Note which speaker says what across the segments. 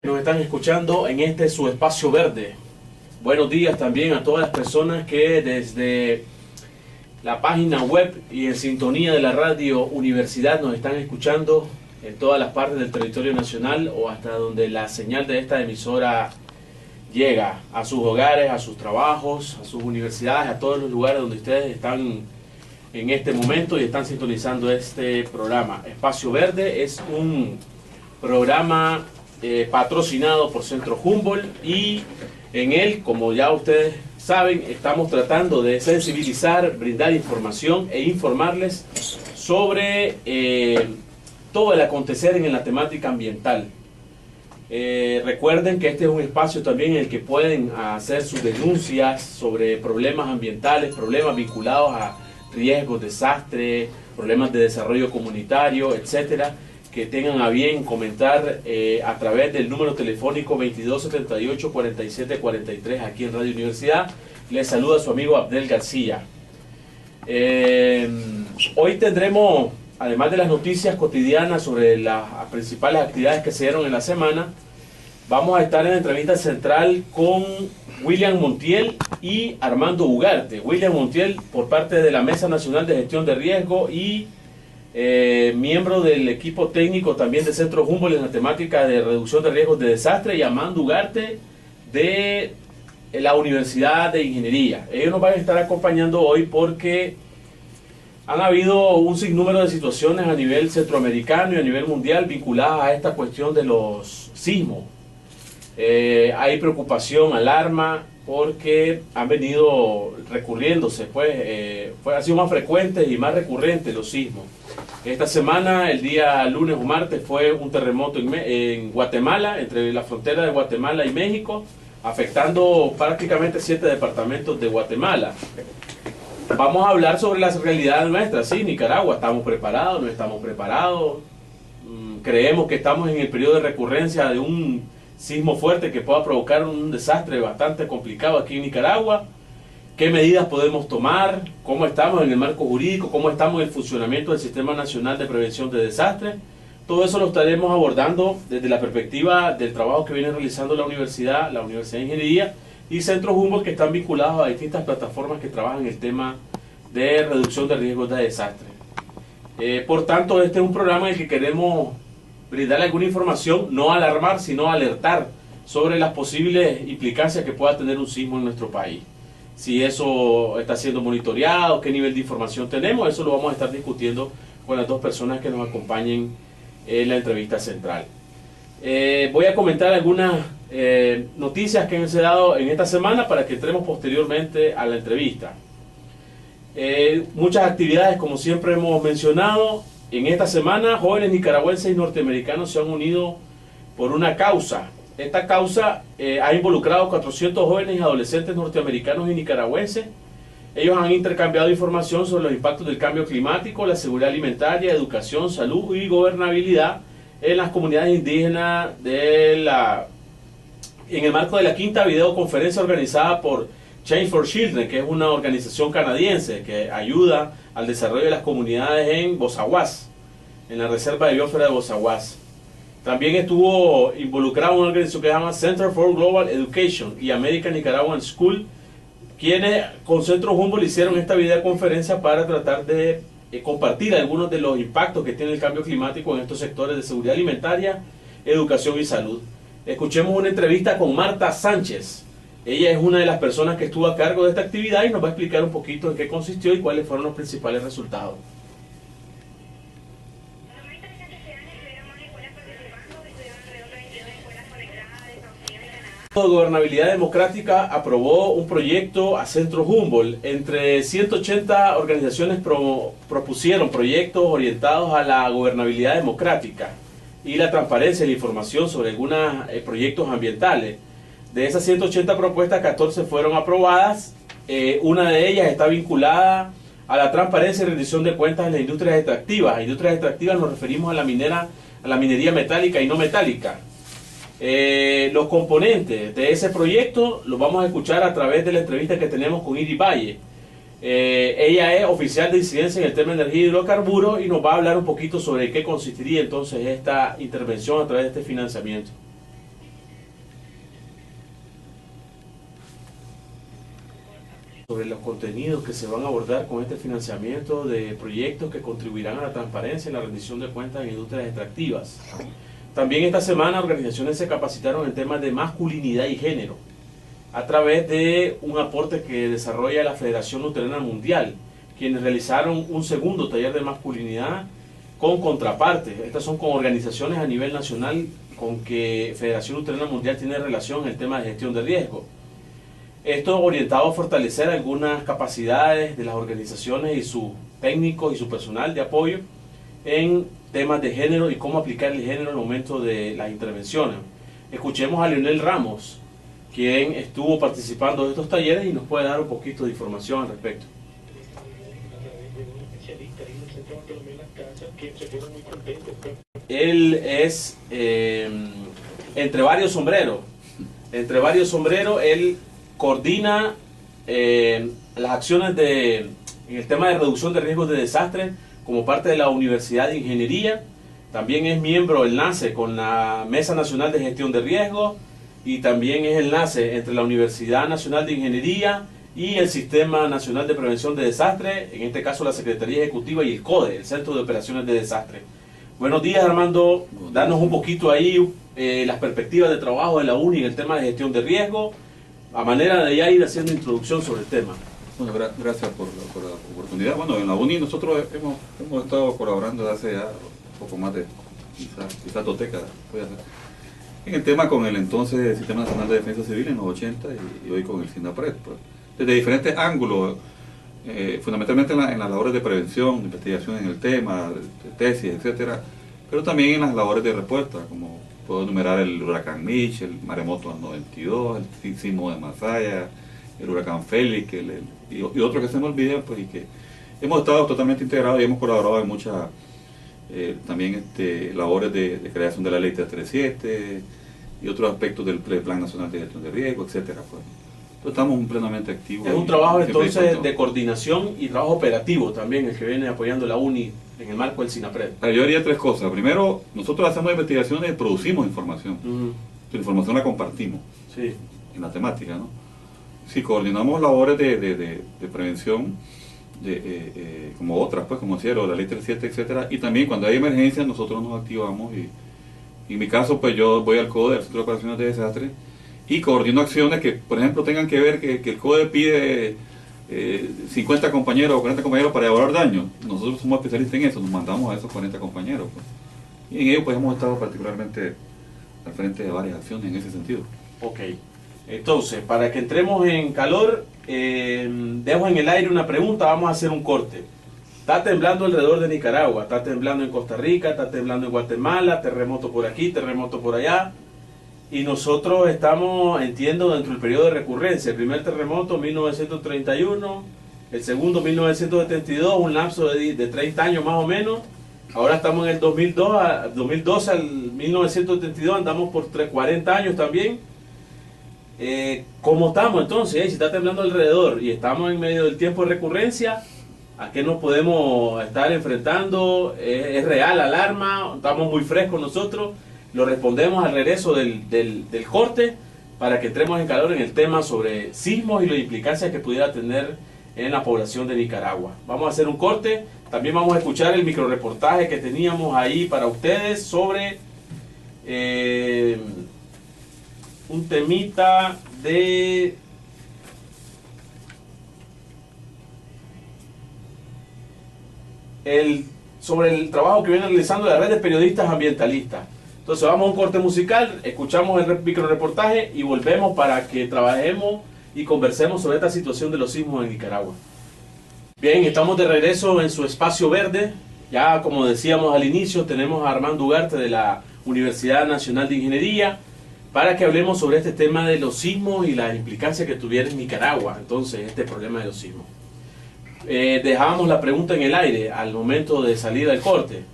Speaker 1: Nos están escuchando en este su espacio verde. Buenos días también a todas las personas que desde la página web y en sintonía de la radio Universidad nos están escuchando en todas las partes del territorio nacional o hasta donde la señal de esta emisora llega a sus hogares, a sus trabajos, a sus universidades, a todos los lugares donde ustedes están en este momento y están sintonizando este programa. Espacio Verde es un programa patrocinado por Centro Humboldt y en él, como ya ustedes saben, estamos tratando de sensibilizar, brindar información e informarles sobre todo el acontecer en la temática ambiental. Recuerden que este es un espacio también en el que pueden hacer sus denuncias sobre problemas ambientales, problemas vinculados a riesgos, desastres, problemas de desarrollo comunitario, etcétera, que tengan a bien comentar a través del número telefónico 2278-4743 aquí en Radio Universidad. Les saluda su amigo Abdel García. Hoy tendremos, además de las noticias cotidianas sobre las principales actividades que se dieron en la semana, vamos a estar en la entrevista central con William Montiel y Armando Ugarte. William Montiel por parte de la Mesa Nacional de Gestión de Riesgo y miembro del equipo técnico también de Centro Humboldt en la temática de reducción de riesgos de desastre, y Armando Ugarte de la Universidad de Ingeniería. Ellos nos van a estar acompañando hoy porque han habido un sinnúmero de situaciones a nivel centroamericano y a nivel mundial vinculadas a esta cuestión de los sismos. Hay preocupación, alarma, porque han venido recurriéndose, ha sido más frecuentes y más recurrentes los sismos. Esta semana, el día lunes o martes, fue un terremoto en Guatemala, entre la frontera de Guatemala y México, afectando prácticamente 7 departamentos de Guatemala. Vamos a hablar sobre las realidades nuestras. Sí, Nicaragua, ¿estamos preparados? ¿No estamos preparados? Creemos que estamos en el periodo de recurrencia de un sismo fuerte que pueda provocar un desastre bastante complicado aquí en Nicaragua. ¿Qué medidas podemos tomar? ¿Cómo estamos en el marco jurídico? ¿Cómo estamos en el funcionamiento del Sistema Nacional de Prevención de Desastres? Todo eso lo estaremos abordando desde la perspectiva del trabajo que viene realizando la Universidad de Ingeniería y Centro Humboldt, que están vinculados a distintas plataformas que trabajan en el tema de reducción de riesgos de desastre. Por tanto, este es un programa en el que queremos brindar alguna información, no alarmar, sino alertar sobre las posibles implicancias que pueda tener un sismo en nuestro país. Si eso está siendo monitoreado, qué nivel de información tenemos, eso lo vamos a estar discutiendo con las dos personas que nos acompañen en la entrevista central. Voy a comentar algunas noticias que han sido dado en esta semana para que entremos posteriormente a la entrevista. Muchas actividades, como siempre hemos mencionado. En esta semana, jóvenes nicaragüenses y norteamericanos se han unido por una causa. Esta causa ha involucrado 400 jóvenes y adolescentes norteamericanos y nicaragüenses. Ellos han intercambiado información sobre los impactos del cambio climático, la seguridad alimentaria, educación, salud y gobernabilidad en las comunidades indígenas en el marco de la quinta videoconferencia organizada por Change for Children, que es una organización canadiense que ayuda al desarrollo de las comunidades en Bozaguas, en la reserva de biosfera de Bozaguas. También estuvo involucrado una organización que se llama Center for Global Education y American Nicaraguan School, quienes con Centro Humboldt hicieron esta videoconferencia para tratar de compartir algunos de los impactos que tiene el cambio climático en estos sectores de seguridad alimentaria, educación y salud. Escuchemos una entrevista con Marta Sánchez. Ella es una de las personas que estuvo a cargo de esta actividad y nos va a explicar un poquito en qué consistió y cuáles fueron los principales resultados. La Gobernabilidad Democrática aprobó un proyecto a Centro Humboldt. Entre 180 organizaciones propusieron proyectos orientados a la gobernabilidad democrática y la transparencia y la información sobre algunos proyectos ambientales. De esas 180 propuestas, 14 fueron aprobadas. Una de ellas está vinculada a la transparencia y rendición de cuentas en las industrias extractivas. A industrias extractivas nos referimos a la minería metálica y no metálica. Los componentes de ese proyecto los vamos a escuchar a través de la entrevista que tenemos con Iri Valle. Ella es oficial de incidencia en el tema de energía y hidrocarburos y nos va a hablar un poquito sobre qué consistiría entonces esta intervención a través de este financiamiento. sobre los contenidos que se van a abordar con este financiamiento de proyectos que contribuirán a la transparencia y la rendición de cuentas en industrias extractivas. También esta semana organizaciones se capacitaron en temas de masculinidad y género a través de un aporte que desarrolla la Federación Luterana Mundial, quienes realizaron un segundo taller de masculinidad con contrapartes. Estas son con organizaciones a nivel nacional con que Federación Luterana Mundial tiene relación en el tema de gestión de riesgo. Esto orientado a fortalecer algunas capacidades de las organizaciones y sus técnicos y su personal de apoyo en temas de género y cómo aplicar el género en el momento de las intervenciones. Escuchemos a Leonel Ramos, quien estuvo participando de estos talleres y nos puede dar un poquito de información al respecto. Él es entre varios sombreros, él coordina las acciones en el tema de reducción de riesgos de desastre como parte de la Universidad de Ingeniería. También es miembro del NACE con la Mesa Nacional de Gestión de Riesgos y también es el NACE entre la Universidad Nacional de Ingeniería y el Sistema Nacional de Prevención de Desastres, en este caso la Secretaría Ejecutiva y el CODE, el Centro de Operaciones de Desastre. Buenos días, Armando. Danos un poquito ahí las perspectivas de trabajo de la UNI en el tema de gestión de riesgo, a manera de ya ir haciendo introducción sobre el tema.
Speaker 2: Bueno, gracias por la oportunidad. Bueno, en la UNI nosotros hemos estado colaborando desde hace ya un poco más de quizás 2 décadas, en el tema con el entonces Sistema Nacional de Defensa Civil en los 80 y hoy con el SINAPRED, pues, desde diferentes ángulos, fundamentalmente en las labores de prevención, de investigación en el tema, de tesis, etcétera, pero también en las labores de respuesta, como puedo enumerar el huracán Mitch, el maremoto del 92, el sismo de Masaya, el huracán Félix y otros que se me olvidan, pues, y que hemos estado totalmente integrados y hemos colaborado en muchas también labores de creación de la ley 337 y otros aspectos del Plan Nacional de Gestión de Riesgo, etcétera, pues. Entonces estamos plenamente activos.
Speaker 1: Es un trabajo entonces de coordinación y trabajo operativo también el que viene apoyando la UNI en el marco del SINAPRED.
Speaker 2: Yo haría 3 cosas. Primero, nosotros hacemos investigaciones y producimos información. La información la compartimos en la temática, ¿no? Sí, coordinamos labores de prevención, como otras, pues, como decía, la ley 37, etcétera, y también cuando hay emergencias nosotros nos activamos y en mi caso, pues yo voy al CODE, al Centro de Operaciones de Desastre, y coordino acciones que, por ejemplo, tengan que ver que el CODE pide 50 compañeros o 40 compañeros para evaluar daños. Nosotros somos especialistas en eso, nos mandamos a esos 40 compañeros, pues. Y en ello pues hemos estado particularmente al frente de varias acciones en ese sentido.
Speaker 1: Ok, entonces, para que entremos en calor, dejo en el aire una pregunta, vamos a hacer un corte. Está temblando alrededor de Nicaragua, está temblando en Costa Rica, está temblando en Guatemala, terremoto por aquí, terremoto por allá. Y nosotros estamos, entiendo, dentro del periodo de recurrencia. El primer terremoto, 1931, el segundo, 1972, un lapso de 30 años más o menos. Ahora estamos en el 2012 al 1972, andamos por 40 años también. ¿Cómo estamos entonces? Si está temblando alrededor y estamos en medio del tiempo de recurrencia, ¿a qué nos podemos estar enfrentando? ¿Es real la alarma? ¿Estamos muy frescos nosotros? Lo respondemos al regreso del corte para que entremos en calor en el tema sobre sismos y las implicancias que pudiera tener en la población de Nicaragua. Vamos a hacer un corte, también vamos a escuchar el microreportaje que teníamos ahí para ustedes sobre un temita sobre el trabajo que viene realizando la red de periodistas ambientalistas. Entonces vamos a un corte musical, escuchamos el microreportaje y volvemos para que trabajemos y conversemos sobre esta situación de los sismos en Nicaragua. Bien, estamos de regreso en su espacio verde. Ya como decíamos al inicio, tenemos a Armando Ugarte de la Universidad Nacional de Ingeniería para que hablemos sobre este tema de los sismos y las implicancias que tuviera en Nicaragua, entonces, este problema de los sismos. Dejábamos la pregunta en el aire al momento de salir del corte.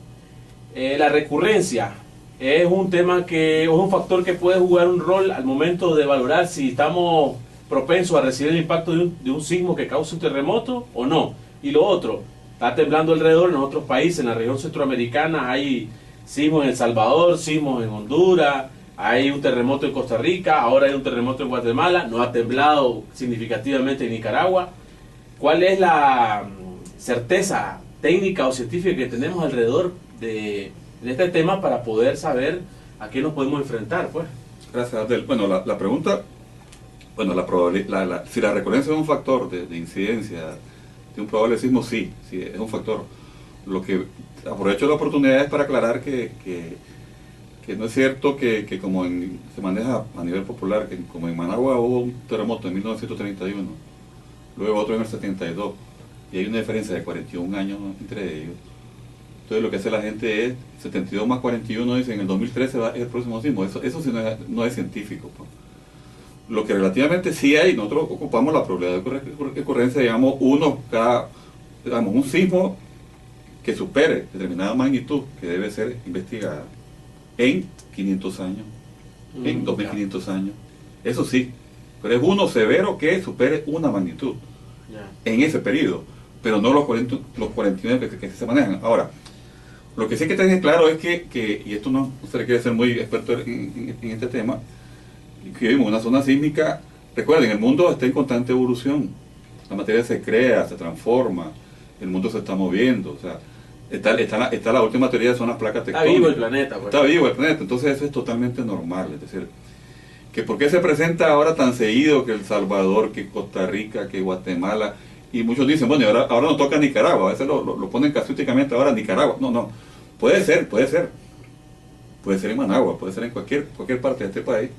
Speaker 1: La recurrencia es un tema es un factor que puede jugar un rol al momento de valorar si estamos propensos a recibir el impacto de un sismo que cause un terremoto o no. Y lo otro, está temblando alrededor en otros países, en la región centroamericana hay sismos en El Salvador, sismos en Honduras, hay un terremoto en Costa Rica, ahora hay un terremoto en Guatemala, no ha temblado significativamente en Nicaragua. ¿cuál es la certeza técnica o científica que tenemos alrededor de este tema para poder saber a qué nos podemos enfrentar, pues?
Speaker 2: Gracias, Abdel. Bueno, la pregunta, bueno, si la recurrencia es un factor de incidencia de un probable sismo, sí, es un factor. Lo que aprovecho la oportunidad es para aclarar que no es cierto que como se maneja a nivel popular, que como en Managua hubo un terremoto en 1931, luego otro en el 72, y hay una diferencia de 41 años entre ellos. Entonces lo que hace la gente es 72 más 41, dice en el 2013 es el próximo sismo. Eso sí no es científico, pues. Lo que relativamente sí hay, nosotros ocupamos la probabilidad de ocurrencia, digamos, un sismo que supere determinada magnitud que debe ser investigada en 500 años, en 2500 años. Eso sí, pero es uno severo que supere una magnitud en ese periodo, pero no los 49 que se manejan. Ahora, lo que sí hay que tener claro es que y esto no se requiere ser muy experto en este tema, que vivimos en una zona sísmica. Recuerden, el mundo está en constante evolución, la materia se crea, se transforma, el mundo se está moviendo, o sea, está la última teoría, son las placas tectónicas.
Speaker 1: Está vivo el planeta, pues.
Speaker 2: Está vivo el planeta, entonces eso es totalmente normal. Es decir, que por qué se presenta ahora tan seguido que El Salvador, que Costa Rica, que Guatemala, y muchos dicen, bueno, ahora nos toca Nicaragua, a veces lo ponen casuísticamente ahora Nicaragua. No, puede ser en Managua, puede ser en cualquier parte de este país,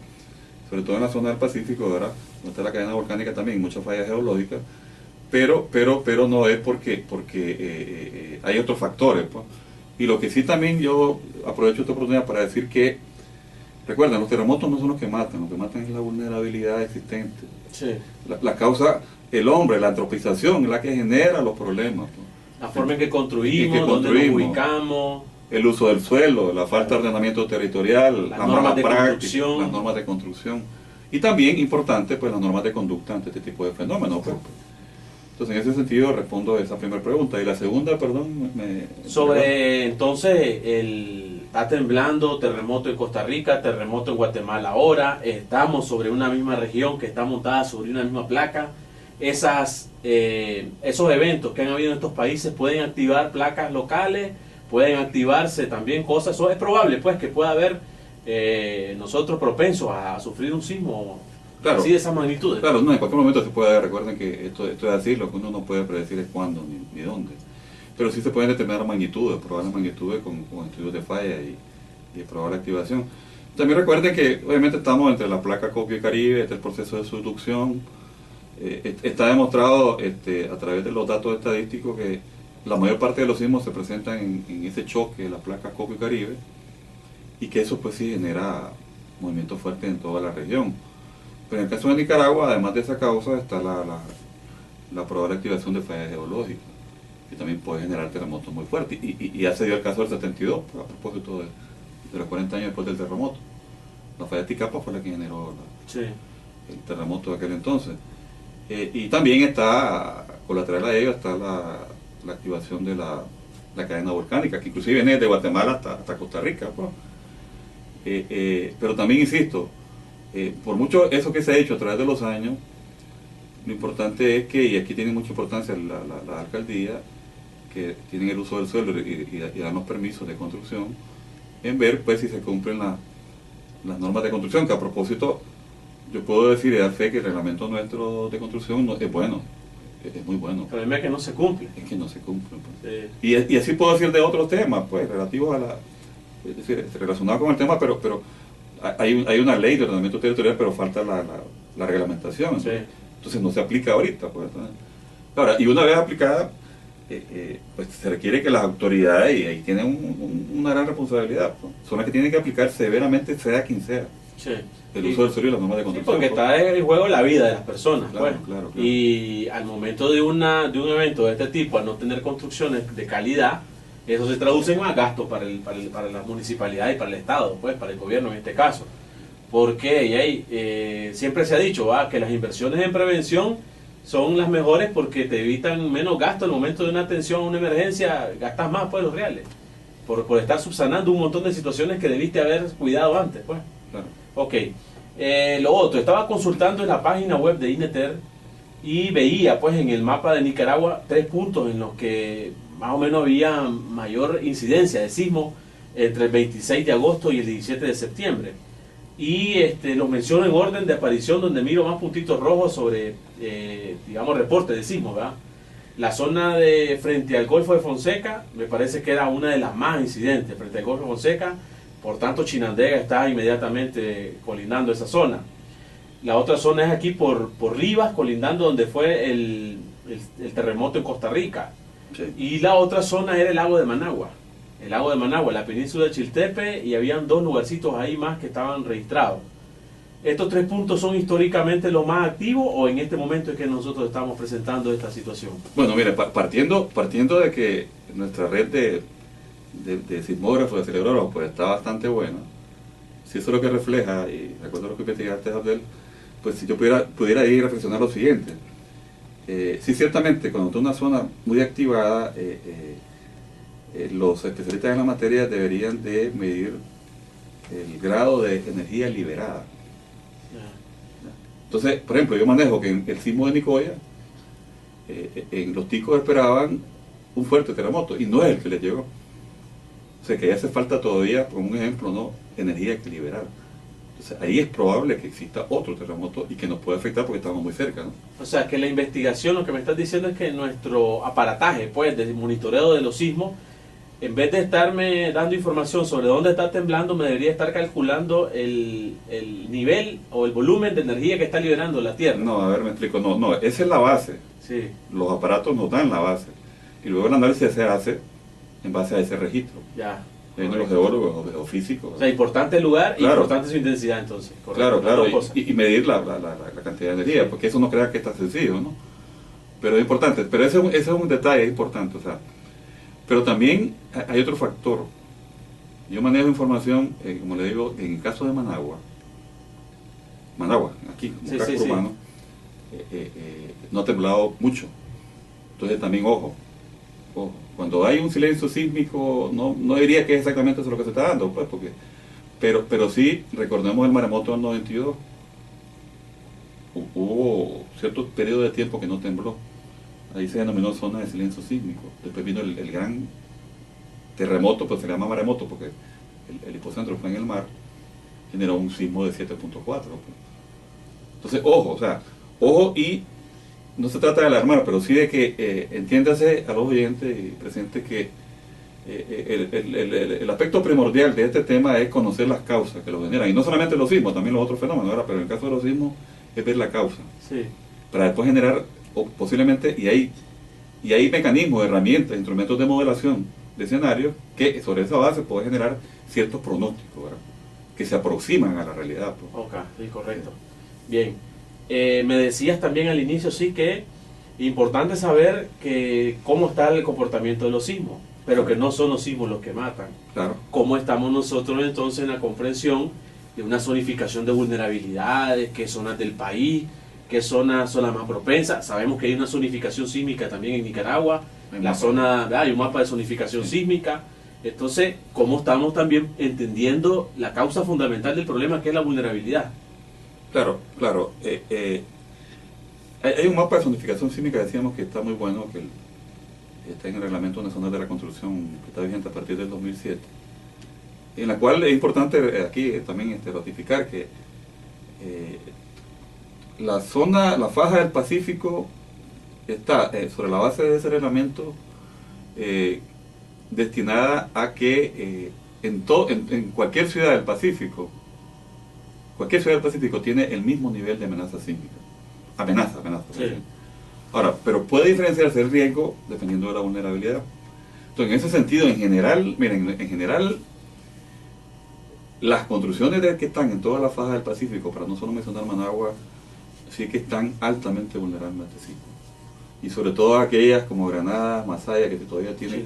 Speaker 2: sobre todo en la zona del Pacífico, ¿verdad? Donde está la cadena volcánica también, muchas fallas geológicas, pero no es porque hay otros factores, pues. Y lo que sí también yo aprovecho esta oportunidad para decir que, recuerden, los terremotos no son los que matan es la vulnerabilidad existente.
Speaker 1: Sí.
Speaker 2: La causa, el hombre, la antropización es la que genera los problemas, pues.
Speaker 1: La forma en que construimos, donde nos ubicamos,
Speaker 2: el uso del suelo, la falta de ordenamiento territorial,
Speaker 1: las normas de construcción.
Speaker 2: las normas de construcción. Y también, importante, pues las normas de conducta ante este tipo de fenómenos. Pues. Entonces, en ese sentido, respondo a esa primera pregunta. Y la segunda, perdón,
Speaker 1: entonces, está temblando, terremoto en Costa Rica, terremoto en Guatemala ahora, estamos sobre una misma región que está montada sobre una misma placa. Esos eventos que han habido en estos países pueden activar placas locales, pueden activarse también cosas, es probable pues que pueda haber nosotros propensos a sufrir un sismo, claro, así de esa magnitud.
Speaker 2: Claro, no, en cualquier momento se puede, recuerden que esto es así, lo que uno no puede predecir es cuándo ni dónde, pero sí se pueden determinar magnitudes, probables magnitudes con estudios de falla y de probable activación. También recuerden que obviamente estamos entre la placa Copio y Caribe, este es el proceso de subducción. Está demostrado a través de los datos estadísticos que la mayor parte de los sismos se presentan en ese choque de la placa Copio y Caribe, y que eso pues sí genera movimientos fuertes en toda la región. Pero en el caso de Nicaragua, además de esa causa, está la probable activación de fallas geológicas, que también puede generar terremotos muy fuertes, y ya se dio el caso del 72, a propósito de los 40 años después del terremoto. La falla de Ticapa fue la que generó el terremoto de aquel entonces. Y también está, colateral a ello, está la activación de la cadena volcánica, que inclusive viene de Guatemala hasta Costa Rica, pues. Pero también insisto, por mucho eso que se ha hecho a través de los años, lo importante es que, y aquí tiene mucha importancia la alcaldía, que tienen el uso del suelo y dan los permisos de construcción, en ver pues si se cumplen las normas de construcción, que a propósito, yo puedo decir y dar fe que el reglamento nuestro de construcción es bueno, es muy bueno.
Speaker 1: El problema es que no se cumple.
Speaker 2: Es que no se cumple. Pues. Y así puedo decir de otros temas, pues, relativos es decir, relacionados con el tema, pero hay una ley de ordenamiento territorial, pero falta la reglamentación.
Speaker 1: Sí.
Speaker 2: Entonces no se aplica ahorita. Pues. Ahora, y una vez aplicada, pues se requiere que las autoridades, y ahí tienen una gran responsabilidad, pues, son las que tienen que aplicar severamente, sea quien sea.
Speaker 1: Sí.
Speaker 2: El uso del suelo y las normas de construcción.
Speaker 1: Sí, porque está en juego la vida de las personas.
Speaker 2: Claro,
Speaker 1: pues.
Speaker 2: claro.
Speaker 1: Y al momento de un evento de este tipo, al no tener construcciones de calidad, eso se traduce en más gastos para la municipalidad y para el Estado, pues, para el gobierno en este caso. Porque y ahí, siempre se ha dicho que las inversiones en prevención son las mejores porque te evitan menos gastos. En el momento de una atención a una emergencia, gastas más pues los reales. Por estar subsanando un montón de situaciones que debiste haber cuidado antes, pues.
Speaker 2: Claro.
Speaker 1: Ok, lo otro, estaba consultando en la página web de INETER y veía pues en el mapa de Nicaragua 3 puntos en los que más o menos había mayor incidencia de sismo entre el 26 de agosto y el 17 de septiembre. Y los menciono en orden de aparición, donde miro más puntitos rojos sobre, digamos, reportes de sismo, ¿verdad? La zona de frente al Golfo de Fonseca me parece que era una de las más incidentes, frente al Golfo de Fonseca, por tanto Chinandega está inmediatamente colindando esa zona. La otra zona es aquí por Rivas, colindando donde fue el terremoto en Costa Rica.
Speaker 2: Sí.
Speaker 1: Y la otra zona era el lago de Managua. El lago de Managua, la península de Chiltepe, y habían 2 lugarcitos ahí más que estaban registrados. ¿Estos 3 puntos son históricamente los más activos o en este momento es que nosotros estamos presentando esta situación?
Speaker 2: Bueno, mire, partiendo de que nuestra red de sismógrafos, de acelerógrafos, pues está bastante buena, si eso es lo que refleja, y de acuerdo a lo que investigaste, Abdel, pues si yo pudiera ir a reflexionar lo siguiente. Sí, ciertamente, cuando está una zona muy activada, los especialistas en la materia deberían de medir el grado de energía liberada. Entonces, por ejemplo, yo manejo que en el sismo de Nicoya, en los ticos esperaban un fuerte terremoto, y no es el que les llegó. O sea que hace falta todavía, como un ejemplo, ¿no?, energía que liberar. Entonces ahí es probable que exista otro terremoto y que nos pueda afectar porque estamos muy cerca, ¿no?
Speaker 1: O sea que la investigación, lo que me estás diciendo es que nuestro aparataje, pues, de monitoreo de los sismos, en vez de estarme dando información sobre dónde está temblando, me debería estar calculando el nivel o el volumen de energía que está liberando la Tierra.
Speaker 2: No, a ver, me explico. No, esa es la base.
Speaker 1: Sí.
Speaker 2: Los aparatos nos dan la base. Y luego el análisis se hace en base a ese registro.
Speaker 1: Ya.
Speaker 2: Vienen los geólogos o físicos.
Speaker 1: O sea, importante el lugar y
Speaker 2: claro,
Speaker 1: importante su intensidad, entonces. Correcto.
Speaker 2: Claro. Y medir la cantidad de energía, porque eso no crea que es tan sencillo, ¿no? Pero es importante. Pero ese es un detalle importante, o sea. Pero también hay otro factor. Yo manejo información, como le digo, en el caso de Managua, aquí, como casco urbano, no ha temblado mucho. Entonces también ojo. Cuando hay un silencio sísmico, no diría que es exactamente eso lo que se está dando, pues, pero sí, recordemos el maremoto del 92. Hubo cierto periodo de tiempo que no tembló. Ahí se denominó zona de silencio sísmico. Después vino el gran terremoto, pues se llama maremoto porque el hipocentro fue en el mar, generó un sismo de 7.4. Pues. Entonces, ojo, y no se trata de alarmar, pero sí de que entiéndase a los oyentes y presentes que el aspecto primordial de este tema es conocer las causas que lo generan. Y no solamente los sismos, también los otros fenómenos, ¿verdad? Pero en el caso de los sismos es ver la causa.
Speaker 1: Sí.
Speaker 2: Para después generar, o posiblemente, y hay mecanismos, herramientas, instrumentos de modelación de escenarios que sobre esa base puede generar ciertos pronósticos, ¿verdad?, que se aproximan a la realidad. Pues.
Speaker 1: Ok, sí, correcto. Bien. Me decías también al inicio, sí, que importante saber que cómo está el comportamiento de los sismos, pero que no son los sismos los que matan.
Speaker 2: Claro.
Speaker 1: ¿Cómo estamos nosotros entonces en la comprensión de una zonificación de vulnerabilidades, qué zonas del país, qué zonas son las más propensas? Sabemos que hay una zonificación sísmica también en Nicaragua, hay un mapa de zonificación sísmica. Entonces, ¿cómo estamos también entendiendo la causa fundamental del problema, que es la vulnerabilidad?
Speaker 2: Claro. Hay un mapa de zonificación sísmica, decíamos, que está muy bueno, que está en el Reglamento Nacional de la Construcción, que está vigente a partir del 2007, en la cual es importante aquí también ratificar que la faja del Pacífico está sobre la base de ese reglamento destinada a que en cualquier ciudad del Pacífico, tiene el mismo nivel de amenaza sísmica. Amenaza.
Speaker 1: Sí.
Speaker 2: Ahora, pero puede diferenciarse el riesgo dependiendo de la vulnerabilidad. Entonces, en ese sentido, en general, las construcciones que están en toda la faja del Pacífico, para no solo mencionar Managua, sí que están altamente vulnerables a este sismo. Y sobre todo aquellas como Granada, Masaya, que todavía tienen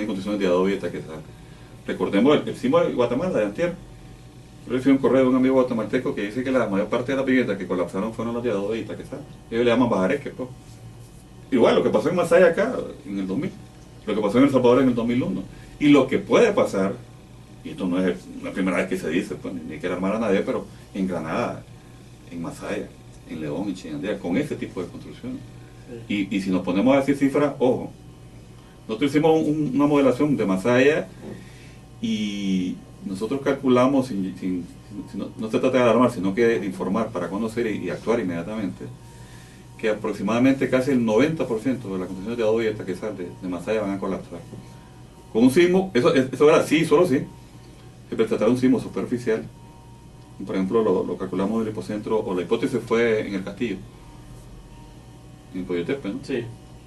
Speaker 2: condiciones de adobe y taquezal. Recordemos el sismo de Guatemala, de antier. Yo recibí un correo de un amigo guatemalteco que dice que la mayor parte de las viviendas que colapsaron fueron las de adobe y taquezal. Ellos le llaman bajareque, pues. Igual, lo que pasó en Masaya acá, en el 2000. Lo que pasó en El Salvador en el 2001. Y lo que puede pasar, y esto no es la primera vez que se dice, pues, ni quiero armar a nadie, pero en Granada, en Masaya, en León, en Chinandega, con ese tipo de construcciones. Y si nos ponemos a decir cifras, ojo, nosotros hicimos una modelación de Masaya y nosotros calculamos, no se trata de alarmar, sino que de informar para conocer y actuar inmediatamente, que aproximadamente casi el 90% de las construcciones de adobe y estaquezal de Masaya van a colapsar. Con un sismo, eso era sí, solo sí, se tratará de un sismo superficial. Por ejemplo, lo calculamos del hipocentro, o la hipótesis fue en el Castillo, en Coyotepe, ¿no?
Speaker 1: Sí.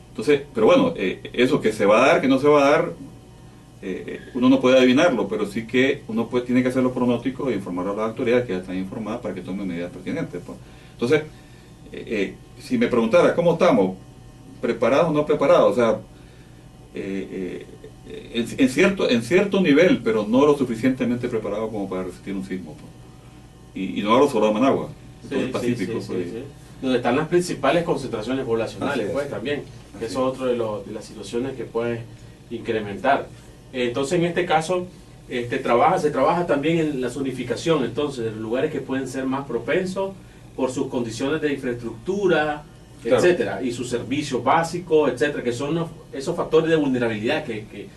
Speaker 2: Entonces, pero bueno, eso que se va a dar, que no se va a dar, uno no puede adivinarlo, pero sí que uno tiene que hacer los pronósticos e informar a las autoridades que ya están informadas para que tomen medidas pertinentes, pues. Entonces, si me preguntara, ¿cómo estamos? ¿Preparados o no preparados? O sea, en cierto nivel, pero no lo suficientemente preparados como para resistir un sismo, pues. Y no hablo solo de Managua, todo el Pacífico.
Speaker 1: Sí. Donde están las principales concentraciones poblacionales, pues también, que eso es otro de las situaciones que puede incrementar. Entonces, en este caso, se trabaja también en la zonificación, entonces, de los lugares que pueden ser más propensos por sus condiciones de infraestructura, claro, etcétera, y sus servicios básicos, etcétera, que son esos factores de vulnerabilidad que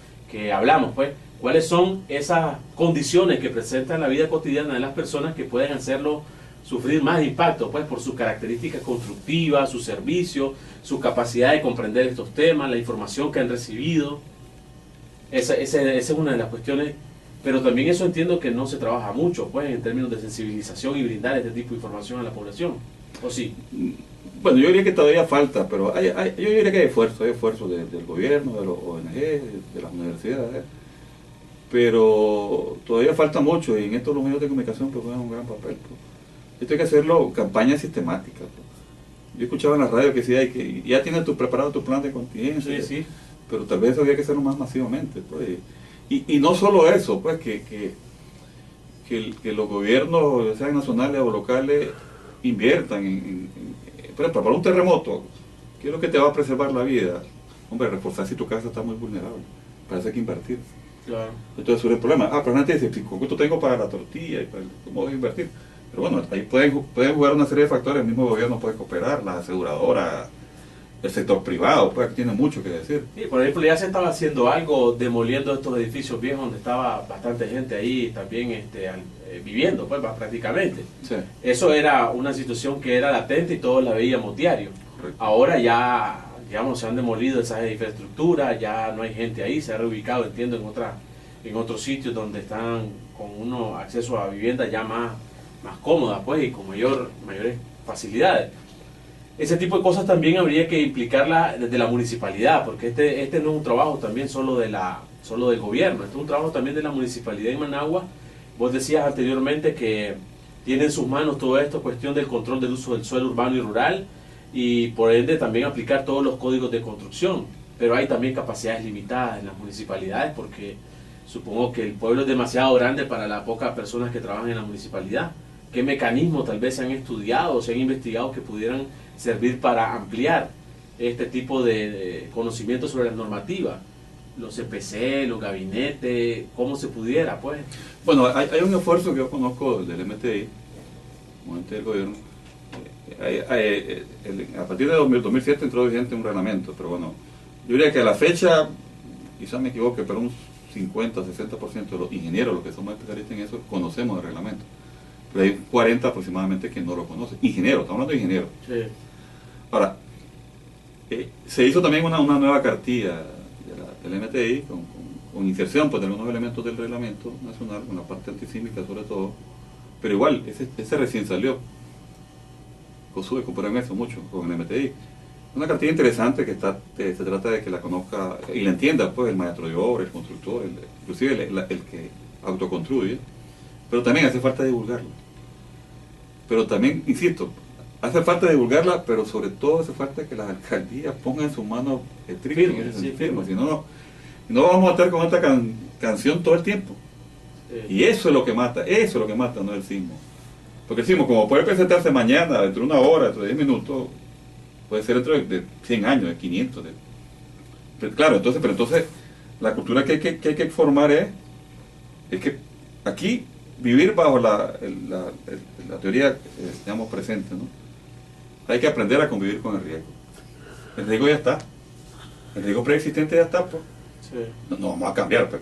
Speaker 1: hablamos, pues. ¿Cuáles son esas condiciones que presentan la vida cotidiana de las personas que pueden hacerlo sufrir más impacto, pues, por sus características constructivas, sus servicios, su capacidad de comprender estos temas, la información que han recibido? Esa es una de las cuestiones, pero también eso entiendo que no se trabaja mucho, pues, en términos de sensibilización y brindar este tipo de información a la población, ¿o sí?
Speaker 2: Bueno, yo diría que todavía falta, pero yo diría que hay esfuerzo del gobierno, de los ONG, de las universidades, pero todavía falta mucho, y en esto los medios de comunicación pues juegan un gran papel, pues. Esto hay que hacerlo, campañas sistemáticas, pues. Yo escuchaba en la radio que decía que ya tienes preparado tu plan de contingencia,
Speaker 1: Sí.
Speaker 2: pero tal vez eso había que hacerlo más masivamente, pues. Y no solo eso, pues, que los gobiernos, sean nacionales o locales, inviertan por ejemplo, para un terremoto, ¿qué es lo que te va a preservar la vida? Hombre, reforzar si tu casa está muy vulnerable, para eso hay que invertir.
Speaker 1: Claro.
Speaker 2: Entonces surge el problema. Pero antes dice, ¿cuánto tengo para la tortilla? Y ¿cómo voy a invertir? Pero bueno, ahí pueden jugar una serie de factores. El mismo gobierno puede cooperar, las aseguradoras, el sector privado, pues tiene mucho que decir.
Speaker 1: Sí, por ejemplo, ya se estaba haciendo algo demoliendo estos edificios viejos donde estaba bastante gente ahí también viviendo, pues prácticamente.
Speaker 2: Sí.
Speaker 1: Eso era una situación que era latente y todos la veíamos diario.
Speaker 2: Correcto.
Speaker 1: Ahora ya, digamos, se han demolido esas infraestructuras, ya no hay gente ahí, se ha reubicado, entiendo, en otros sitios donde están con acceso a viviendas ya más cómodas, pues, y con mayores facilidades. Ese tipo de cosas también habría que implicarla desde la municipalidad, porque este no es un trabajo también solo del gobierno, este es un trabajo también de la municipalidad de Managua. Vos decías anteriormente que tiene en sus manos todo esto, cuestión del control del uso del suelo urbano y rural, y por ende también aplicar todos los códigos de construcción, pero hay también capacidades limitadas en las municipalidades, porque supongo que el pueblo es demasiado grande para las pocas personas que trabajan en la municipalidad. ¿Qué mecanismos tal vez se han estudiado o se han investigado que pudieran servir para ampliar este tipo de conocimientos sobre la normativa? Los CPC, los gabinetes, cómo se pudiera, pues.
Speaker 2: Bueno, hay un esfuerzo que yo conozco del MTI, como ente del gobierno. A partir de 2007 entró vigente un reglamento, pero bueno, yo diría que a la fecha, quizás me equivoque, pero un 50-60% de los ingenieros, los que somos especialistas en eso, conocemos el reglamento. Pero hay 40 aproximadamente que no lo conocen. Ingenieros, estamos hablando de ingenieros.
Speaker 1: Sí.
Speaker 2: Ahora, se hizo también una nueva cartilla del MTI con inserción, pues, de algunos elementos del reglamento nacional, con la parte antisísmica sobre todo, pero igual, ese recién salió. COSUE comparan eso mucho con el MTI. Una cartilla interesante que se trata de que la conozca y la entienda, pues, el maestro de obra, el constructor, inclusive el que autoconstruye, pero también hace falta divulgarla. Pero también, insisto, hace falta divulgarla, pero sobre todo hace falta que las alcaldías pongan su mano estricta, firme, si no vamos a estar con esta canción todo el tiempo. Y eso es lo que mata, no es el sismo. Porque el sismo, como puede presentarse mañana, dentro de una hora, dentro de 10 minutos, puede ser dentro de 100 años, de 500. Claro, entonces la cultura que hay que formar es que aquí vivir bajo la teoría, digamos, presente, ¿no? hay que aprender a convivir con el riesgo. El riesgo ya está. El riesgo preexistente ya está, pues.
Speaker 1: Sí.
Speaker 2: No vamos a cambiar, pues,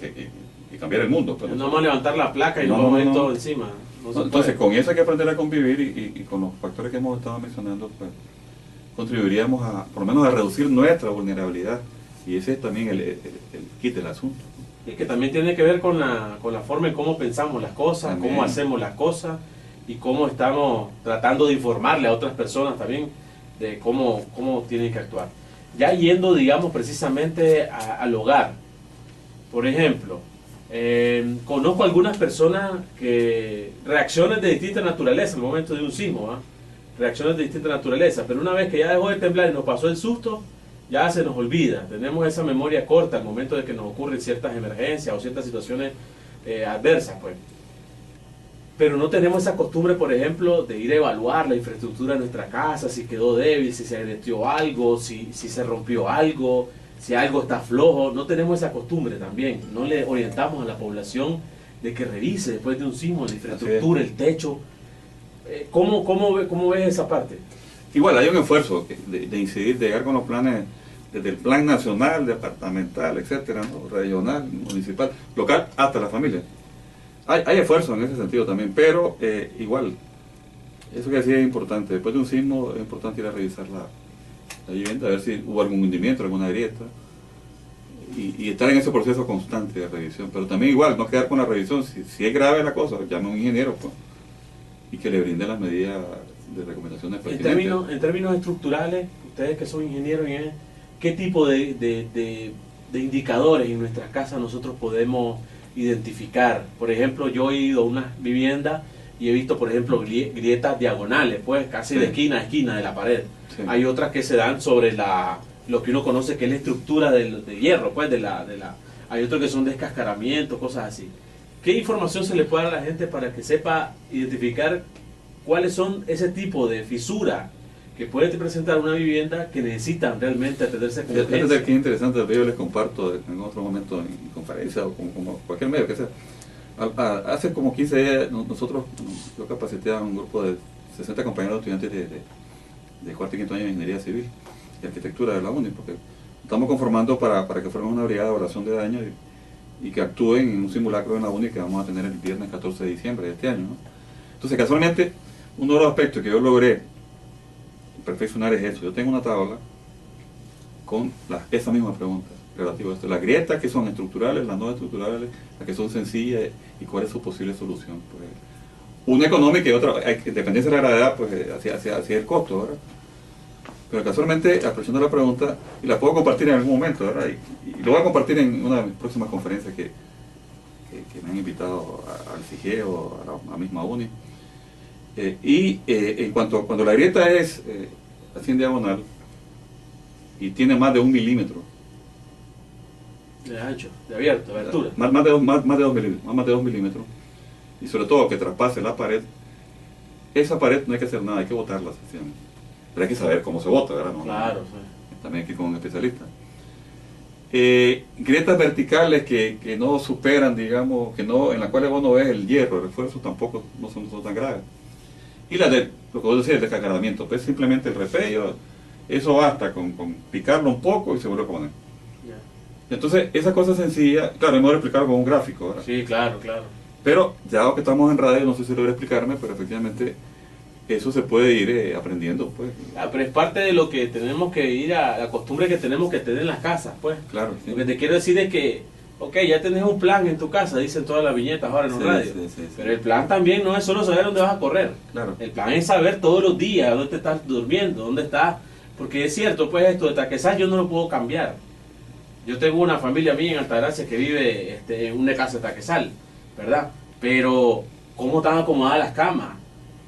Speaker 2: y cambiar el mundo. Pues,
Speaker 1: no vamos a levantar la placa y
Speaker 2: no,
Speaker 1: nos vamos a ir
Speaker 2: no.
Speaker 1: todo encima.
Speaker 2: Entonces, con eso hay que aprender a convivir y con los factores que hemos estado mencionando, pues, contribuiríamos a, por lo menos, a reducir nuestra vulnerabilidad. Y ese es también el kit del asunto.
Speaker 1: Y que también tiene que ver con la forma en cómo pensamos las cosas,
Speaker 2: También.
Speaker 1: cómo hacemos las cosas y cómo estamos tratando de informarle a otras personas también de cómo tienen que actuar. Ya yendo, digamos, precisamente al hogar. Por ejemplo, conozco algunas personas que reacciones de distinta naturaleza en el momento de un sismo, ¿ah? Reacciones de distinta naturaleza, pero una vez que ya dejó de temblar y nos pasó el susto, ya se nos olvida, tenemos esa memoria corta al momento de que nos ocurren ciertas emergencias o ciertas situaciones adversas, pues. Pero no tenemos esa costumbre, por ejemplo, de ir a evaluar la infraestructura de nuestra casa, si quedó débil, si se agrieció algo, si se rompió algo, si algo está flojo. No tenemos esa costumbre también. No le orientamos a la población de que revise después de un sismo la infraestructura, el techo. ¿Cómo ves esa parte?
Speaker 2: Igual hay un esfuerzo de incidir, de llegar con los planes desde el plan nacional, departamental, etcétera, ¿no? Regional, municipal, local, hasta la familia. Hay esfuerzo en ese sentido también, pero igual, eso que decía es importante. Después de un sismo es importante ir a revisar la vivienda, a ver si hubo algún hundimiento, alguna grieta, y estar en ese proceso constante de revisión. Pero también igual, no quedar con la revisión. Si es grave la cosa, llame a un ingeniero, pues, y que le brinde las medidas de recomendaciones pertinentes.
Speaker 1: En términos estructurales, ustedes que son ingenieros, ¿qué tipo de indicadores en nuestras casas nosotros podemos identificar? Por ejemplo, yo he ido a una vivienda y he visto, por ejemplo, grietas diagonales, pues casi de esquina a esquina de la pared. Sí. Hay otras que se dan sobre lo que uno conoce que es la estructura de hierro, pues hay otros que son descascaramientos, cosas así. ¿Qué información se le puede dar a la gente para que sepa identificar cuáles son ese tipo de fisura que puede presentar una vivienda que necesitan realmente atenderse con urgencia?
Speaker 2: Fíjate que es interesante, yo les comparto en otro momento en conferencia o como cualquier medio que sea. Hace como 15 días yo capacité a un grupo de 60 compañeros estudiantes de cuarto y quinto año de Ingeniería Civil y Arquitectura de la UNI, porque estamos conformando para que formen una brigada de evaluación de daños y que actúen en un simulacro en la UNI que vamos a tener el viernes 14 de diciembre de este año, ¿no? Entonces, casualmente, uno de los aspectos que yo logré perfeccionar es eso. Yo tengo una tabla con esa misma pregunta relativa a esto. Las grietas que son estructurales, las no estructurales, las que son sencillas y cuál es su posible solución. Pues, una económica y otra, dependiendo de la gravedad, pues hacia el costo, ¿verdad? Pero casualmente, aprovechando la pregunta, y la puedo compartir en algún momento, ¿verdad? Y lo voy a compartir en una de mis próximas conferencias que me han invitado al CIGE o a la misma UNI. En cuando la grieta es así en diagonal y tiene más de 1 milímetro
Speaker 1: de ancho, de abierto, de altura,
Speaker 2: más de 2 milímetros, y sobre todo que traspase la pared, esa pared no hay que hacer nada, hay que botarla sencillamente. Pero hay que saber cómo se bota, ¿verdad?
Speaker 1: Claro, sí.
Speaker 2: También aquí con un especialista. Grietas verticales que no superan, digamos, en las cuales vos no ves el hierro, el refuerzo tampoco no son tan graves. Y lo que vos decís, el descascaramiento, pues simplemente el repello, eso basta con picarlo un poco y se vuelve a poner. Yeah. Entonces, esa cosa sencilla, claro, es mejor explicarlo con un gráfico, ¿verdad?
Speaker 1: Sí, claro.
Speaker 2: Pero, ya que estamos en radio, no sé si logro explicarme, pero efectivamente eso se puede ir aprendiendo, pues.
Speaker 1: Pero es parte de lo que tenemos que ir a la costumbre que tenemos que tener en las casas, pues.
Speaker 2: Claro. Sí.
Speaker 1: Lo que te quiero decir es que, ok, ya tenés un plan en tu casa, dicen todas las viñetas ahora en los radios. Sí. Pero el plan también no es solo saber dónde vas a correr.
Speaker 2: Claro.
Speaker 1: El plan es saber todos los días dónde te estás durmiendo, dónde estás. Porque es cierto, pues esto de Taquezal yo no lo puedo cambiar. Yo tengo una familia mía en Altagracia que vive en una casa de Taquezal, ¿verdad? Pero, ¿cómo están acomodadas las camas?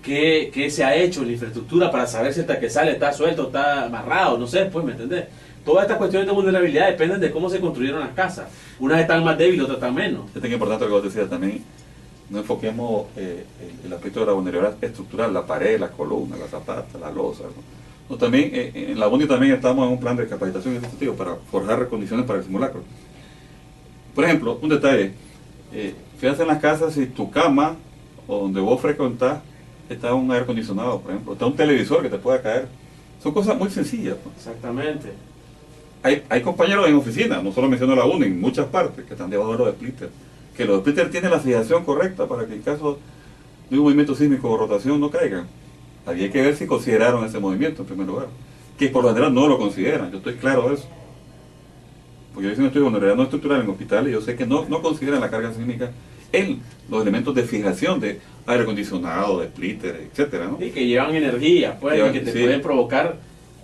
Speaker 1: ¿Qué se ha hecho en la infraestructura para saber si el Taquezal está suelto, está amarrado? No sé, pues, ¿me entendés? Todas estas cuestiones de vulnerabilidad dependen de cómo se construyeron las casas. Unas están más débiles, otras están menos.
Speaker 2: Es tan importante lo que vos decías también. No enfoquemos el aspecto de la vulnerabilidad estructural, la pared, la columna, la zapata, la losa, ¿no? También, en la UNI también estamos en un plan de capacitación en ese sentido para forjar condiciones para el simulacro. Por ejemplo, un detalle. Fíjate en las casas si tu cama o donde vos frecuentás está un aire acondicionado, por ejemplo, está un televisor que te pueda caer. Son cosas muy sencillas. Pues.
Speaker 1: Exactamente.
Speaker 2: Hay compañeros en oficina, no solo menciono la UNI, en muchas partes, que están debajo de los splitters. Que los splitters tienen la fijación correcta para que en caso de un movimiento sísmico o rotación no caigan. Había que ver si consideraron ese movimiento en primer lugar. Que por lo general no lo consideran, yo estoy claro de eso. Porque yo hice un estudio de vulnerabilidad no estructural en hospitales y yo sé que no consideran la carga sísmica en los elementos de fijación de aire acondicionado, de splitter, etcétera, ¿no?
Speaker 1: Y que llevan energía, pues, y que te pueden provocar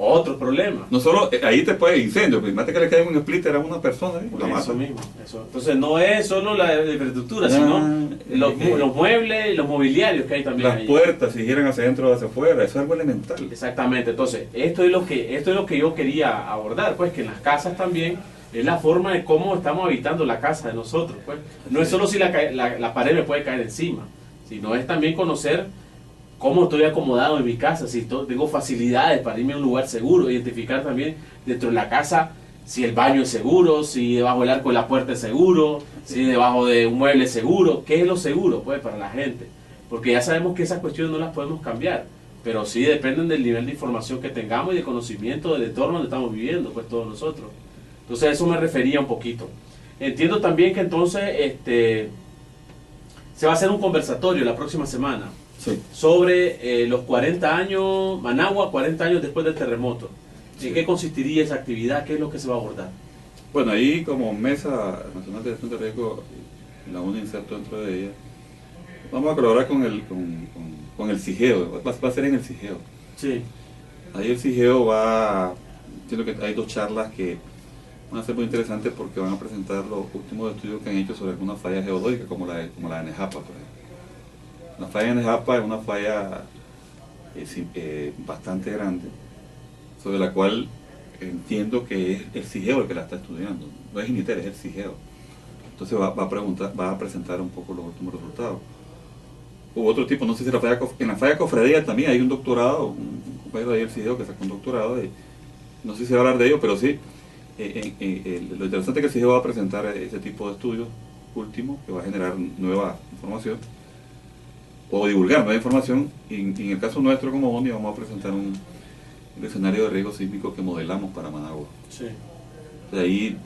Speaker 1: otros problemas.
Speaker 2: No solo, ahí te puede incendio, pues imagínate que le cae un splitter a una persona, la mata.
Speaker 1: Eso mismo, eso. Entonces no es solo la infraestructura, sino los muebles, los mobiliarios que hay también.
Speaker 2: Las puertas, si giran hacia adentro o hacia afuera, eso es algo elemental.
Speaker 1: Exactamente, entonces esto es lo que yo quería abordar, pues que en las casas también es la forma de cómo estamos habitando la casa de nosotros, pues. No es solo si la pared me puede caer encima, sino es también conocer cómo estoy acomodado en mi casa, si tengo facilidades para irme a un lugar seguro, identificar también dentro de la casa si el baño es seguro, si debajo del arco de la puerta es seguro, si debajo de un mueble es seguro, qué es lo seguro, pues, para la gente, porque ya sabemos que esas cuestiones no las podemos cambiar, pero sí dependen del nivel de información que tengamos y de conocimiento del entorno donde estamos viviendo, pues todos nosotros. Entonces a eso me refería un poquito. Entiendo también que entonces se va a hacer un conversatorio la próxima semana.
Speaker 2: Sí.
Speaker 1: Sobre los 40 años, Managua, 40 años después del terremoto. ¿En qué consistiría esa actividad? ¿Qué es lo que se va a abordar?
Speaker 2: Bueno, ahí como Mesa Nacional de Gestión de Riesgo, la UNI inserto dentro de ella, vamos a colaborar con el CIGEO, va a ser en el CIGEO.
Speaker 1: Sí.
Speaker 2: Ahí el CIGEO entiendo que hay 2 charlas que van a ser muy interesantes porque van a presentar los últimos estudios que han hecho sobre algunas fallas geológicas como la de Nejapa, por ejemplo. La falla de Nejapa es una falla bastante grande, sobre la cual entiendo que es el CIGEO el que la está estudiando, no es INITER, es el CIGEO. Entonces va a presentar un poco los últimos resultados. Hubo otro tipo, no sé si en la falla Cofradía también hay un doctorado, un compañero de ahí del CIGEO que sacó un doctorado, y no sé si va a hablar de ello, pero sí, lo interesante es que el CIGEO va a presentar ese tipo de estudios últimos que va a generar nueva información o divulgar nueva información, y en el caso nuestro como ONI vamos a presentar un escenario de riesgo sísmico que modelamos para Managua.
Speaker 1: Sí.
Speaker 2: De ahí,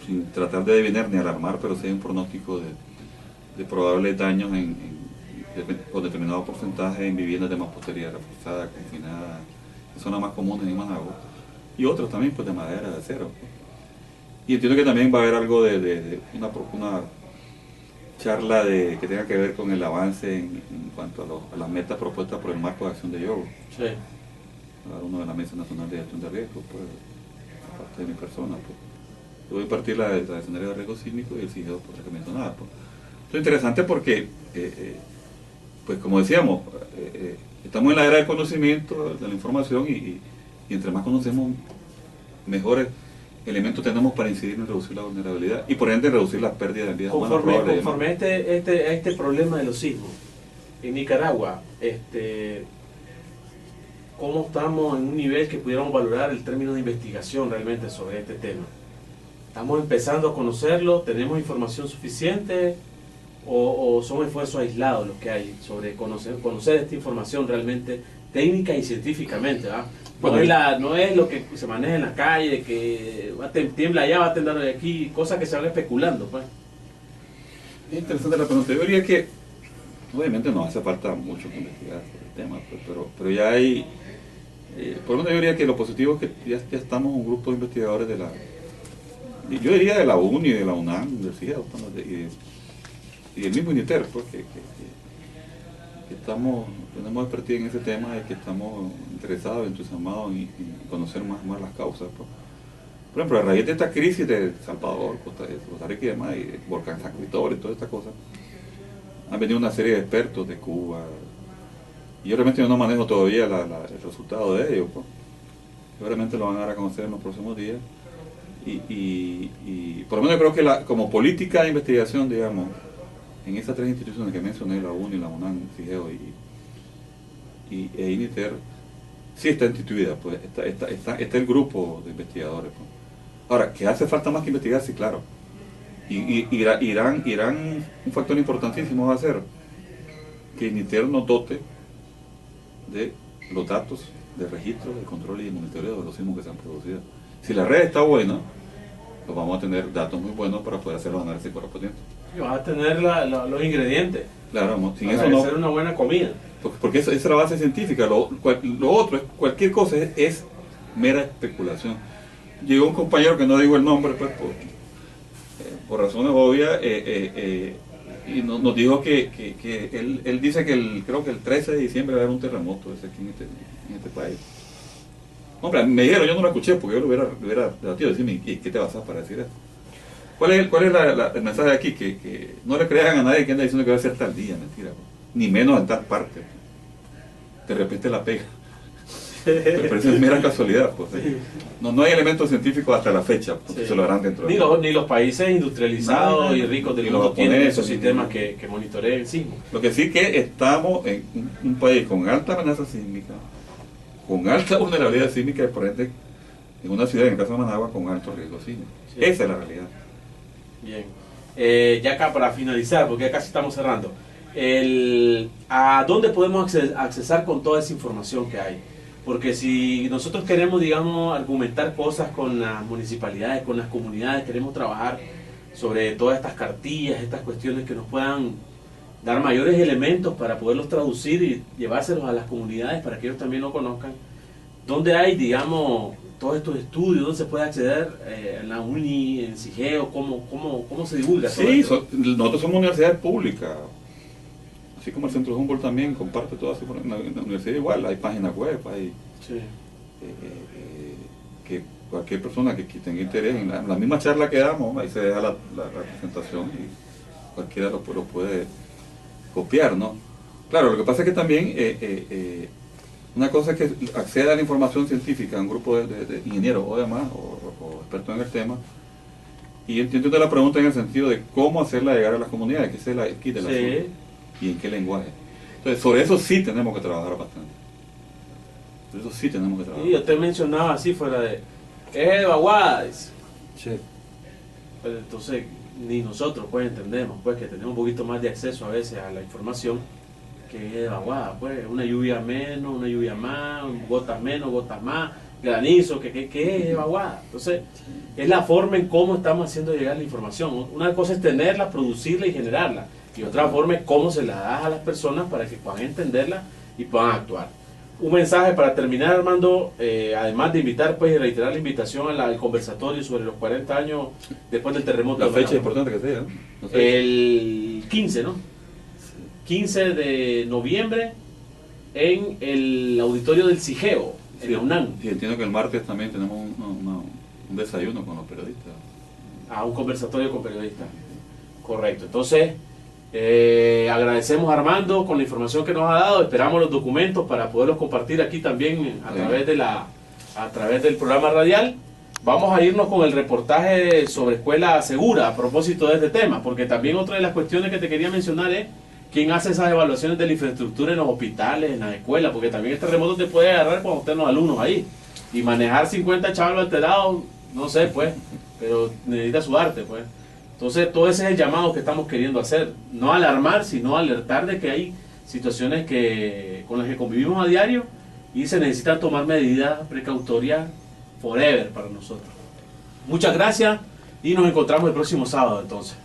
Speaker 2: sin tratar de adivinar ni alarmar, pero sí hay un pronóstico de probables daños con determinado porcentaje en viviendas de mampostería reforzada, confinada, que son las más comunes en Managua, y otros también pues de madera, de acero. Y entiendo que también va a haber algo de una charla que tenga que ver con el avance en cuanto a las metas propuestas por el marco de acción de Yogo.
Speaker 1: Sí.
Speaker 2: Uno de la Mesa Nacional de Gestión de Riesgo, pues, aparte de mi persona. Pues. Yo voy a impartir la escenario de riesgo sísmico y el CIGEO, por la que mencionaba. Pues. Esto es interesante porque, pues como decíamos, estamos en la era del conocimiento, de la información, y entre más conocemos, mejores elementos tenemos para incidir en reducir la vulnerabilidad y por ende reducir las pérdidas de vidas humanas.
Speaker 1: Conforme a este problema de los sismos en Nicaragua, ¿cómo estamos en un nivel que pudiéramos valorar el término de investigación realmente sobre este tema? ¿Estamos empezando a conocerlo? ¿Tenemos información suficiente? ¿O son esfuerzos aislados los que hay sobre conocer esta información realmente técnica y científicamente? ¿Ah? No es lo que se maneja en la calle, de que tiembla allá, va a temblar aquí, cosas que se van especulando, pues.
Speaker 2: Es interesante la pregunta. Yo diría que obviamente nos hace falta mucho que investigar sobre el tema, pues, pero ya hay, por lo menos yo diría que lo positivo es que ya estamos un grupo de investigadores yo diría de la UNI, de la UNAM, del CIGEO, y del mismo INITER, pues, que tenemos expertida en ese tema y que estamos interesados, entusiasmados en conocer más las causas. Pues. Por ejemplo, a raíz de esta crisis de Salvador, Costa Rica y demás, y el volcán San Cristóbal y todas estas cosas, han venido una serie de expertos de Cuba, y yo realmente no manejo todavía el resultado de ello. Pues. Seguramente lo van a dar a conocer en los próximos días, y por lo menos creo que como política de investigación, digamos, en esas 3 instituciones que mencioné, la UNI, la UNAM, CIGEO e INITER, sí está instituida, pues está el grupo de investigadores. Pues. Ahora, ¿que hace falta más que investigar? Sí, claro. Irán un factor importantísimo va a ser que INITER nos dote de los datos de registro, de control y de monitoreo de los sismos que se han producido. Si la red está buena, pues vamos a tener datos muy buenos para poder hacer los análisis correspondientes.
Speaker 1: Y vas a tener los ingredientes.
Speaker 2: Claro, sin
Speaker 1: para
Speaker 2: eso no.
Speaker 1: hacer una buena comida.
Speaker 2: Porque esa es la base científica. Lo otro, cualquier cosa es mera especulación. Llegó un compañero que no digo el nombre, pues por razones obvias, y nos dijo que él dice que creo que el 13 de diciembre va a haber un terremoto aquí en este país. Hombre, me dijeron, yo no lo escuché porque yo lo hubiera debatido, decirme, ¿y qué te vas a para decir esto? ¿Cuál es el mensaje de aquí? Que no le crean a nadie que anda diciendo que va a ser tal día, mentira, ni menos en tal parte. De repente la pega. Pero eso es mera casualidad, pues. No hay elementos científicos hasta la fecha, porque
Speaker 1: Sí.
Speaker 2: se lo harán dentro de
Speaker 1: Ni los países industrializados y ricos del
Speaker 2: Ni
Speaker 1: mundo
Speaker 2: los
Speaker 1: tienen
Speaker 2: japoneses,
Speaker 1: esos sistemas que monitoreen el sismo.
Speaker 2: Lo que sí que estamos en un país con alta amenaza sísmica, con alta vulnerabilidad sísmica y por ende en una ciudad, en el caso de Managua, con alto riesgo sísmico.
Speaker 1: Sí.
Speaker 2: Esa es la realidad.
Speaker 1: Bien. Ya acá para finalizar, porque ya casi estamos cerrando, ¿a dónde podemos accesar con toda esa información que hay? Porque si nosotros queremos, digamos, argumentar cosas con las municipalidades, con las comunidades, queremos trabajar sobre todas estas cartillas, estas cuestiones que nos puedan dar mayores elementos para poderlos traducir y llevárselos a las comunidades para que ellos también lo conozcan. ¿Dónde hay, digamos, todos estos estudios? ¿Dónde se puede acceder? ¿En la uni, en CIGEO? ¿Cómo se divulga todo
Speaker 2: Sí,
Speaker 1: esto?
Speaker 2: nosotros somos universidades públicas, así como el Centro Humboldt también comparte todo así, en la universidad igual, hay páginas web, hay
Speaker 1: Sí.
Speaker 2: que cualquier persona que tenga interés en la misma charla que damos, ahí se deja la presentación y cualquiera lo puede copiar, ¿no? Claro, lo que pasa es que también una cosa es que acceda a la información científica a un grupo de ingenieros o demás, o expertos en el tema, y entiendo la pregunta en el sentido de cómo hacerla llegar a las comunidades, que ese es el kit del asunto, y en qué lenguaje. Entonces, sobre eso sí tenemos que trabajar bastante. Sobre eso sí tenemos que trabajar.
Speaker 1: Y yo te mencionaba así fuera de... ¿Qué es vaguadas?
Speaker 2: Sí.
Speaker 1: Pero entonces, ni nosotros pues entendemos pues que tenemos un poquito más de acceso a veces a la información que es vaguada, pues una lluvia menos, una lluvia más, gotas menos, gotas más, granizo, que es vaguada. Entonces, es la forma en cómo estamos haciendo llegar la información. Una cosa es tenerla, producirla y generarla, y otra forma es cómo se la das a las personas para que puedan entenderla y puedan actuar. Un mensaje para terminar, Armando, además de invitar pues y reiterar la invitación al conversatorio sobre los 40 años después del terremoto.
Speaker 2: La fecha importante que sea, ¿no? No sé.
Speaker 1: El 15, ¿no? 15 de noviembre en el auditorio del CIGEO, en la UNAM.
Speaker 2: Y entiendo que el martes también tenemos un desayuno con los periodistas.
Speaker 1: A un conversatorio con periodistas. Correcto. Entonces, agradecemos a Armando con la información que nos ha dado. Esperamos los documentos para poderlos compartir aquí también a través del programa radial. Vamos a irnos con el reportaje sobre escuela segura a propósito de este tema, porque también otra de las cuestiones que te quería mencionar es quién hace esas evaluaciones de la infraestructura en los hospitales, en las escuelas, porque también este terremoto te puede agarrar cuando estén los alumnos ahí. Y manejar 50 chavalos alterados, no sé, pues, pero necesita su arte, pues. Entonces, todo ese es el llamado que estamos queriendo hacer. No alarmar, sino alertar de que hay situaciones con las que convivimos a diario y se necesitan tomar medidas precautorias forever para nosotros. Muchas gracias y nos encontramos el próximo sábado, entonces.